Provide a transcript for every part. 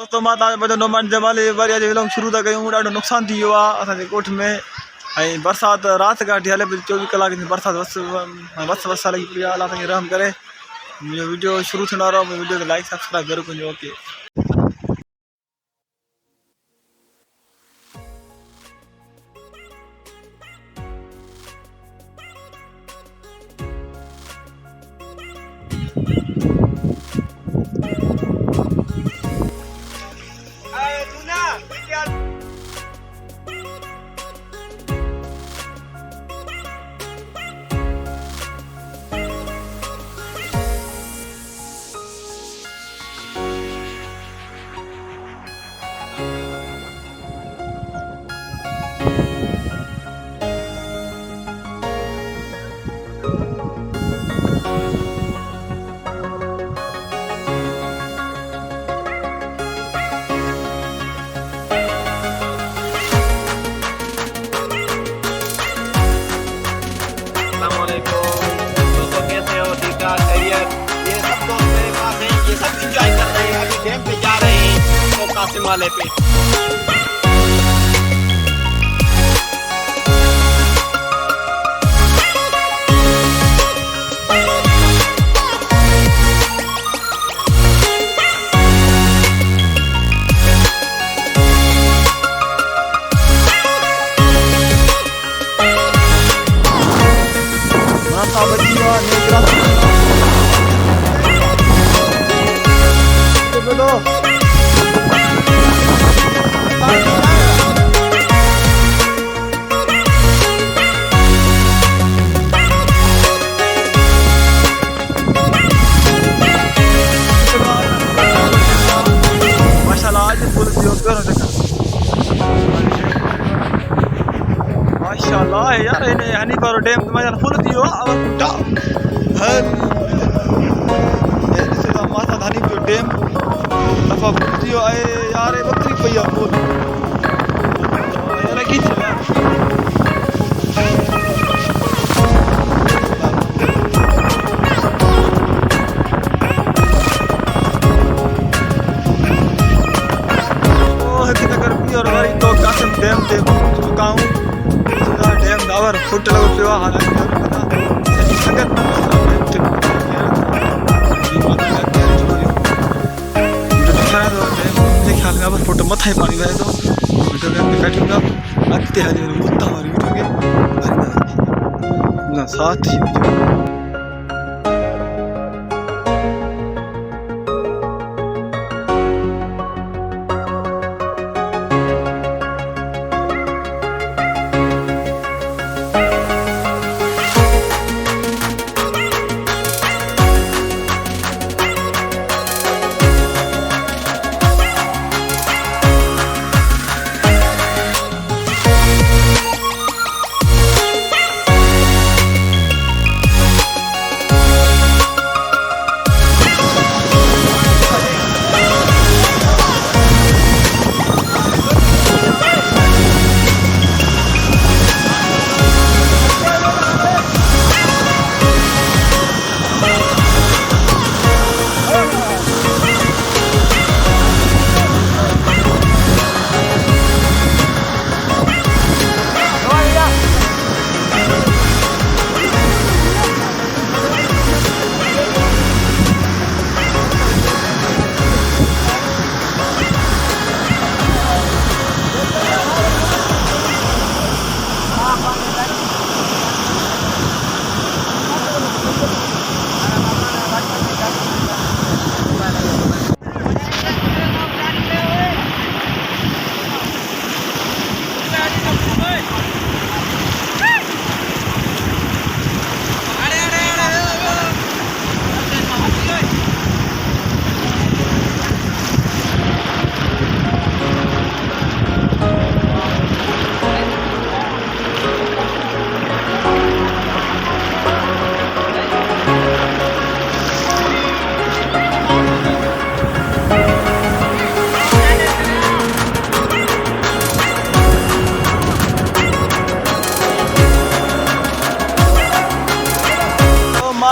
दोस्तों मां तव्हांजो पंहिंजो नुमान जमाली वरी अॼु विलोंग शुरू था कयूं। ॾाढो नुक़सानु थी वियो आहे असांजे ॻोठ में ऐं बरसाति राति खां वठी हले पई 24 कलाक जी बरसाति वस लॻी पई आहे। अलाह असांखे रहम करे। मुंहिंजो वीडियो शुरू थियणो वारो आहे। वीडियो खे लाइक सब्सक्राइब ज़रूरु कजो। ओके दोस्तों कैसे हो? ठीक ठाक खैरियत? ये सब दोस्त मेरे पास हैं, ये सब एंजॉय कर रहे हैं। अभी डैम पे जा रहे हैं तो कासिम वाले पे। माशाल्लाह यार हनी पर डैम तुम्हारा फुल थियो अब माता हनी पर डैम दफा फुल थियो है यार। बकरी पई है फुल यार की थियो यार। और वरी तो कासिम डैम ते चुका हूँ। डैम दावर फुट लगो पियो आहे। हालांकि संगत ख्याल में अब फुट मथा ही पानी वहे तो वीडियो के बैठूंगा अॻिते हली मुद्दा वारी वीडियो के साथ ही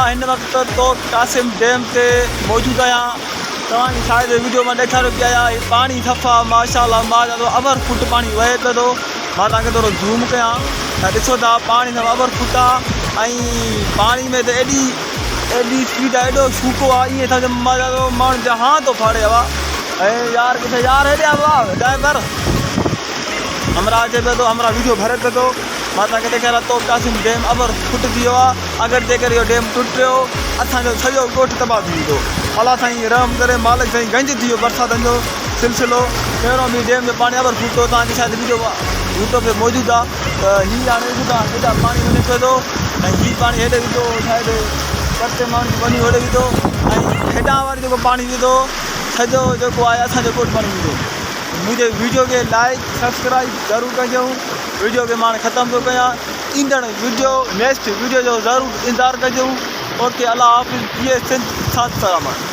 हिन वक़्तु तो कासिम डैम ते मौजूदु आहियां। तव्हांखे शायदि वीडियो में ॾेखारियो पिया आया पाणी सफ़ा माशाल्लाह मां चवां थो अबर फुट पाणी वहे पियो थो मां तव्हांखे थोरो ज़ूम कयां त ॾिसो था पाणी सफ़ा अबर फुट आहे ऐं पाणी में त एॾी स्पीड आहे एॾो सूको आहे ईअं सम्झो मां चवां थो माण्हू जहां थो फाड़े हवा ऐं यार किथे यार हेॾे आवा ड्राइवर हमरा अचे पियो थो हमरा वीडियो भरे पियो थो मां तव्हांखे ॾेखारियां तो कासिम डैम अबर फुट थी वियो आहे अगरि जेकर इहो डैम टुट पियो असांजो सॼो ॻोठु तबाह थी वेंदो अलाह साईं रहम करे मालिक साईं गंज थी वियो बरसातनि जो सिलसिलो पहिरों बि डैम जो पाणी अबर फुट तव्हांखे शायदि वीडियो यूट्यूब ते मौजूदु आहे त हीअ हाणे ॾिसो था हेॾा पाणी वञे पियो थो ऐं हीअ पाणी हेॾे विधो शायदि परते माण्हू वञी होॾे विधो ऐं हेॾां वरी जेको पाणी विधो सॼो जेको आहे असांजो ॻोठु पाणी विधो मुंहिंजे वीडियो खे लाइक सब्सक्राइब ज़रूरु कजो वीडियो खे मां ख़तमु थो कयां ईंदड़ वीडियो नेक्स्ट वीडियो जो ज़रूरु इंतज़ारु कजो ओके अल्लाह हाफ़िज़ ये सिंध साथ सलामत